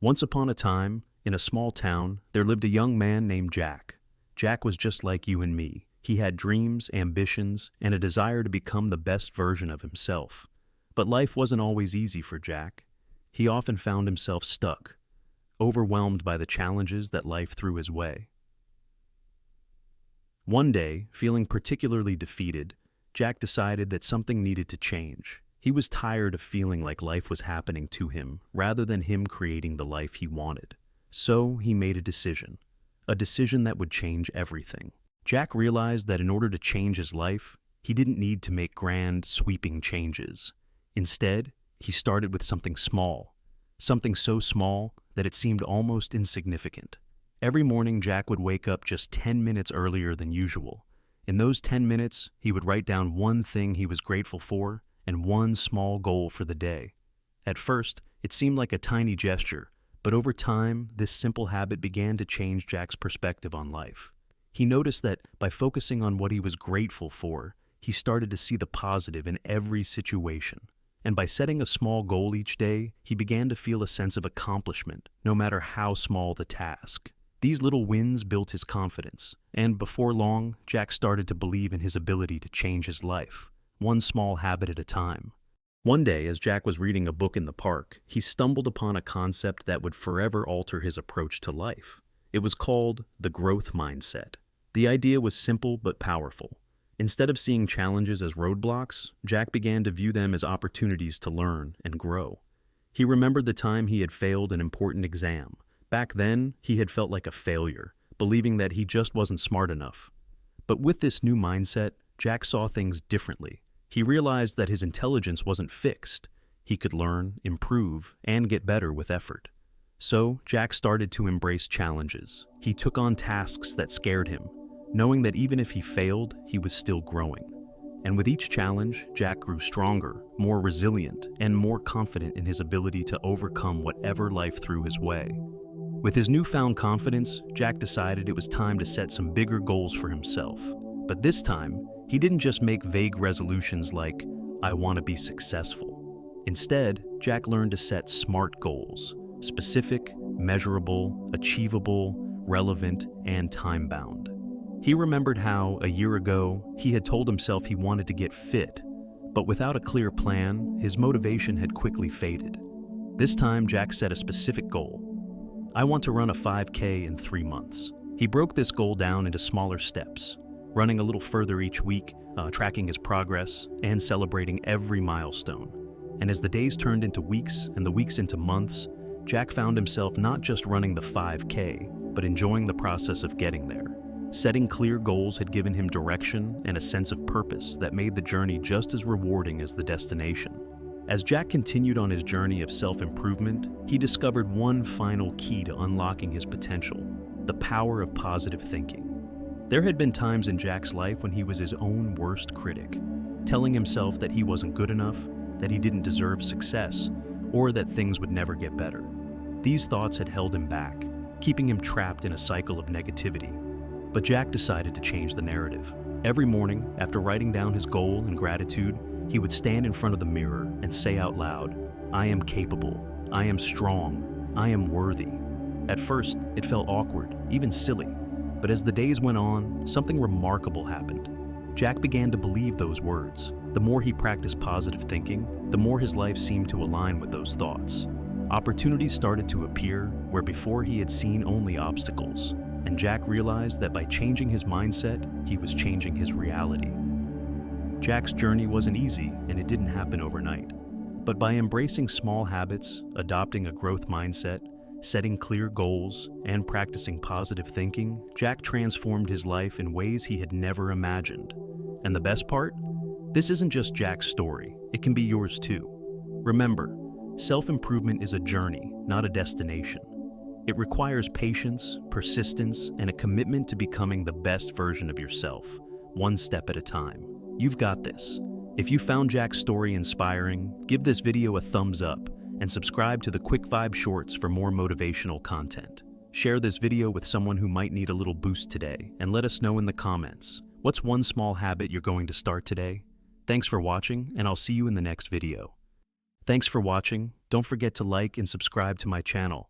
Once upon a time, in a small town, there lived a young man named Jack. Jack was just like you and me. He had dreams, ambitions, and a desire to become the best version of himself. But life wasn't always easy for Jack. He often found himself stuck, overwhelmed by the challenges that life threw his way. One day, feeling particularly defeated, Jack decided that something needed to change. He was tired of feeling like life was happening to him rather than him creating the life he wanted. So he made a decision that would change everything. Jack realized that in order to change his life, he didn't need to make grand, sweeping changes. Instead, he started with something so small that it seemed almost insignificant. Every morning, Jack would wake up just 10 minutes earlier than usual. In those 10 minutes, he would write down one thing he was grateful for and one small goal for the day. At first, it seemed like a tiny gesture, but over time, this simple habit began to change Jack's perspective on life. He noticed that by focusing on what he was grateful for, he started to see the positive in every situation. And by setting a small goal each day, he began to feel a sense of accomplishment, no matter how small the task. These little wins built his confidence, and before long, Jack started to believe in his ability to change his life, one small habit at a time. One day, as Jack was reading a book in the park, he stumbled upon a concept that would forever alter his approach to life. It was called the growth mindset. The idea was simple but powerful. Instead of seeing challenges as roadblocks, Jack began to view them as opportunities to learn and grow. He remembered the time he had failed an important exam. Back then, he had felt like a failure, believing that he just wasn't smart enough. But with this new mindset, Jack saw things differently. He realized that his intelligence wasn't fixed. He could learn, improve, and get better with effort. So, Jack started to embrace challenges. He took on tasks that scared him, knowing that even if he failed, he was still growing. And with each challenge, Jack grew stronger, more resilient, and more confident in his ability to overcome whatever life threw his way. With his newfound confidence, Jack decided it was time to set some bigger goals for himself. But this time, he didn't just make vague resolutions like, "I want to be successful." Instead, Jack learned to set SMART goals: specific, measurable, achievable, relevant, and time-bound. He remembered how, a year ago, he had told himself he wanted to get fit, but without a clear plan, his motivation had quickly faded. This time, Jack set a specific goal. "I want to run a 5K in 3 months." He broke this goal down into smaller steps, running a little further each week, tracking his progress, and celebrating every milestone. And as the days turned into weeks and the weeks into months, Jack found himself not just running the 5K, but enjoying the process of getting there. Setting clear goals had given him direction and a sense of purpose that made the journey just as rewarding as the destination. As Jack continued on his journey of self-improvement, he discovered one final key to unlocking his potential: the power of positive thinking. There had been times in Jack's life when he was his own worst critic, telling himself that he wasn't good enough, that he didn't deserve success, or that things would never get better. These thoughts had held him back, keeping him trapped in a cycle of negativity. But Jack decided to change the narrative. Every morning, after writing down his goal and gratitude, he would stand in front of the mirror and say out loud, "I am capable, I am strong, I am worthy." At first, it felt awkward, even silly. But as the days went on, something remarkable happened. Jack began to believe those words. The more he practiced positive thinking, the more his life seemed to align with those thoughts. Opportunities started to appear where before he had seen only obstacles. And Jack realized that by changing his mindset, he was changing his reality. Jack's journey wasn't easy, and it didn't happen overnight. But by embracing small habits, adopting a growth mindset, setting clear goals, and practicing positive thinking, Jack transformed his life in ways he had never imagined. And the best part? This isn't just Jack's story, it can be yours too. Remember, self-improvement is a journey, not a destination. It requires patience, persistence, and a commitment to becoming the best version of yourself, one step at a time. You've got this. If you found Jack's story inspiring, give this video a thumbs up and subscribe to the Quick Vibe Shorts for more motivational content. Share this video with someone who might need a little boost today, and let us know in the comments, what's one small habit you're going to start today? Thanks for watching, and I'll see you in the next video. Thanks for watching. Don't forget to like and subscribe to my channel.